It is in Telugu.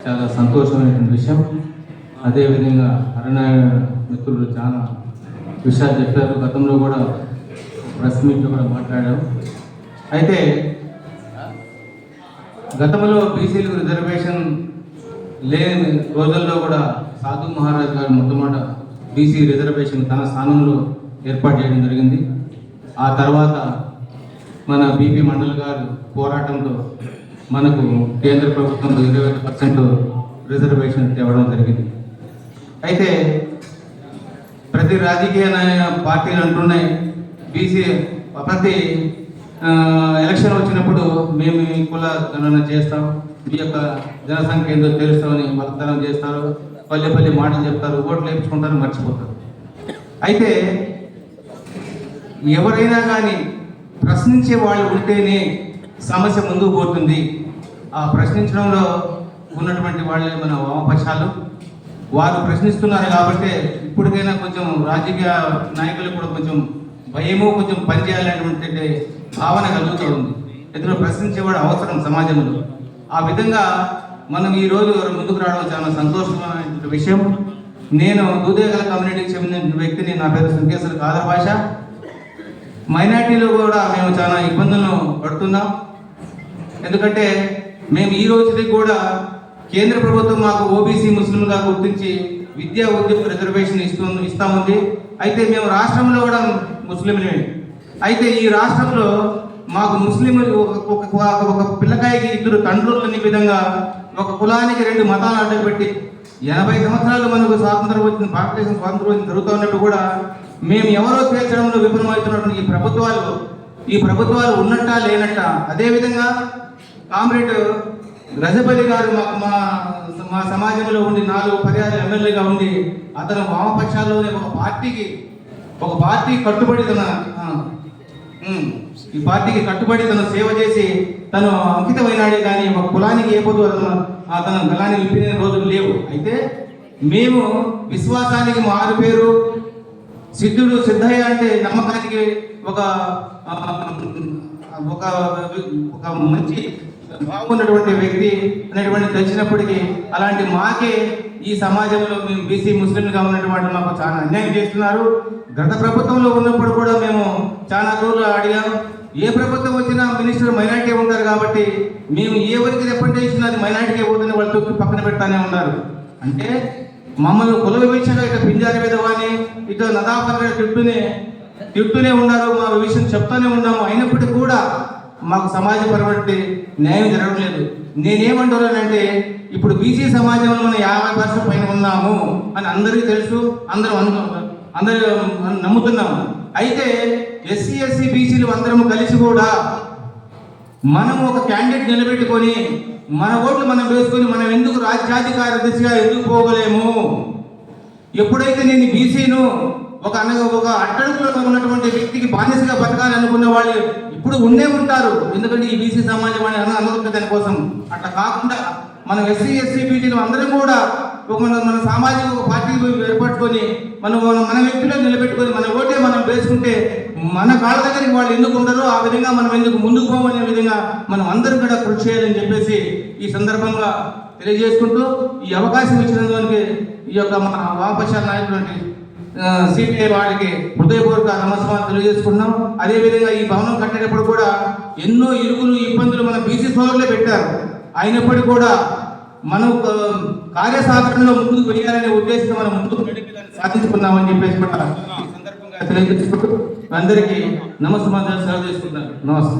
చాలా సంతోషమైనటువంటి విషయం. అదేవిధంగా అరుణారాయణ మిత్రులు చాలా విషయాలు చెప్పారు. గతంలో కూడా ప్రెస్ మీట్లో కూడా మాట్లాడారు. అయితే గతంలో బీసీలకు రిజర్వేషన్ లేని రోజుల్లో కూడా సాధు మహారాజ్ గారు మొట్టమొదట బీసీ రిజర్వేషన్ తన స్థానంలో ఏర్పాటు చేయడం జరిగింది. ఆ తర్వాత మన బీపీ మండల్ గారు పోరాటంతో మనకు కేంద్ర ప్రభుత్వంలో 25% రిజర్వేషన్ తేవడం జరిగింది. అయితే ప్రతి రాజకీయ పార్టీలు అంటున్నాయి బీసీ ప్రతి ఎలక్షన్ వచ్చినప్పుడు మేము ఈ కుల గణన చేస్తాం, మీ యొక్క జనసంఖ్య ఏందో తెలుస్తామని వాగ్దానం చేస్తారు, పల్లె మాటలు చెప్తారు, ఓట్లు వేయించుకుంటారు, మర్చిపోతారు. అయితే ఎవరైనా కానీ ప్రశ్నించే వాళ్ళు ఉంటేనే సమస్య ముందుకు పోతుంది. ఆ ప్రశ్నించడంలో ఉన్నటువంటి వాళ్ళే మన వామపక్షాలు. వారు ప్రశ్నిస్తున్నారు కాబట్టి ఇప్పటికైనా కొంచెం రాజకీయ నాయకులు కూడా కొంచెం భయము, కొంచెం పనిచేయాలనేటువంటి భావన కలుగుతూ ఉంది. ఎందుకంటే ప్రశ్నించేవాడు అవసరం సమాజంలో. ఆ విధంగా మనం ఈరోజు ముందుకు రావడం చాలా సంతోషమైన విషయం. నేను దూదేగల కమ్యూనిటీకి చెందిన వ్యక్తిని. నా పేరు సుంకేశ్వర కాదర్ భాష. మైనార్టీలో కూడా మేము చాలా ఇబ్బందులను పడుతున్నాం. ఎందుకంటే మేము ఈ రోజుకి కూడా కేంద్ర ప్రభుత్వం మాకు ఓబీసీ ముస్లింగా గుర్తించి విద్యా ఉద్యోగ రిజర్వేషన్ ఇస్తా ఉంది. అయితే మేము రాష్ట్రంలో కూడా ముస్లింలే. అయితే ఈ రాష్ట్రంలో మాకు ముస్లింలు ఒక పిల్లకాయకి 2 తండ్రులని విధంగా ఒక కులానికి 2 మతాలు అడ్డుపెట్టి 80 సంవత్సరాలు మనకు స్వాతంత్రం వచ్చింది, భారతదేశం స్వాతంత్రం వచ్చింది జరుగుతూ ఉన్నట్టు కూడా మేము ఎవరో తేల్చడంలో విఫలమవుతున్నటువంటి ఈ ప్రభుత్వాలు ఉన్నట్టా లేనట్టా. అదేవిధంగా కామ్రేడ్ రజపల్లి గారు మా సమాజంలో ఉండి 4 పర్యాలు ఎమ్మెల్యేగా ఉండి అతను వామపక్షాల్లోనే ఒక పార్టీ కట్టుబడి ఈ పార్టీకి కట్టుబడి తను సేవ చేసి తను అంకితమైనాడే కానీ ఒక కులానికి ఏ పొద్దు అతను గలాన్ని విప్పిన రోజులు లేవు. అయితే మేము విశ్వాసానికి మారు పేరు సిద్ధయ్య అంటే నమ్మకానికి ఒక మంచి బాగున్నటువంటి వ్యక్తి అనేటువంటి తెలిసినప్పటికీ అలాంటి మాకే ఈ సమాజంలో మేము బీసీ ముస్లింలుగా ఉన్నటువంటి మాకు చాలా అన్యాయం చేస్తున్నారు. గత ప్రభుత్వంలో ఉన్నప్పుడు కూడా మేము చాలా రోజులు అడిగాము. ఏ ప్రభుత్వం వచ్చినా మినిస్టర్ మైనార్టీ ఉంటారు కాబట్టి మేము ఏ వరకు రిప్రజెంటేషన్ అది మైనార్టీకే పోతుంది, వాళ్ళు తొక్కి పక్కన పెడతానే ఉన్నారు. అంటే మమ్మల్ని కుల వివక్షగా ఇటు పింజారి విధవాని ఇటు నదాపంగా తిట్టునే ఉన్నారు. మా విషయం చెప్తూనే ఉన్నాము. అయినప్పటికీ కూడా మాకు సమాజపరమైన న్యాయం జరగలేదు. నేనేమంటున్నానంటే ఇప్పుడు బీసీ సమాజంలో మనం 50% పైన ఉన్నాము అని అందరికీ తెలుసు, అందరూ నమ్ముతున్నాము. అయితే ఎస్సీ ఎస్సీ బీసీలు అందరము కలిసి కూడా మనం ఒక క్యాండిడేట్ నిలబెట్టుకొని మన ఓట్లు మనం వేసుకొని మనం ఎందుకు రాజ్యాధికార దిశగా ఎందుకు పోగలేము? ఎప్పుడైతే నేను బీసీను ఒక అట్టడుగులో ఉన్నటువంటి వ్యక్తికి బానిసగా బతకాలనుకున్న వాళ్ళు ఇప్పుడు ఉంటారు. ఎందుకంటే ఈ బీసీ సమాజం అని అనుకుంటే దానికోసం అట్లా కాకుండా మనం ఎస్సీ ఎస్సీ బీసీలు అందరం కూడా మన సామాజిక పార్టీ ఏర్పరచుకొని మన వ్యక్తిలో నిలబెట్టుకొని మన ఓటే మనం వేసుకుంటే మన కాళ్ళ దగ్గరికి వాళ్ళు ఎందుకు ఉండరో ఆ విధంగా మనం ఎందుకు ముందుకు పోవనే విధంగా మనం అందరం కూడా కృషి చేయాలని చెప్పేసి ఈ సందర్భంగా తెలియజేసుకుంటూ ఈ అవకాశం ఇచ్చినందుకు ఈ యొక్క మన వామపక్ష నాయకులు సిపిఐ వారికి హృదయపూర్వక నమస్కారం తెలియజేసుకున్నాం. అదేవిధంగా ఈ భవనం కట్టేటప్పుడు కూడా ఎన్నో ఇరుకులు ఇబ్బందులు మన బీసీ సోదరులే పెట్టారు. అయినప్పటికీ కూడా మనం కార్యసాధనలో ముందుకు వెళ్ళాలనే ఉద్దేశంతో మనం ముందుకు వెళ్ళి సాధించుకున్నామని చెప్పేసి కూడా ఈ సందర్భంగా తెలియజేసుకుంటూ అందరికీ నమస్కారం సెలవు చేసుకుంటున్నాను. నమస్తే.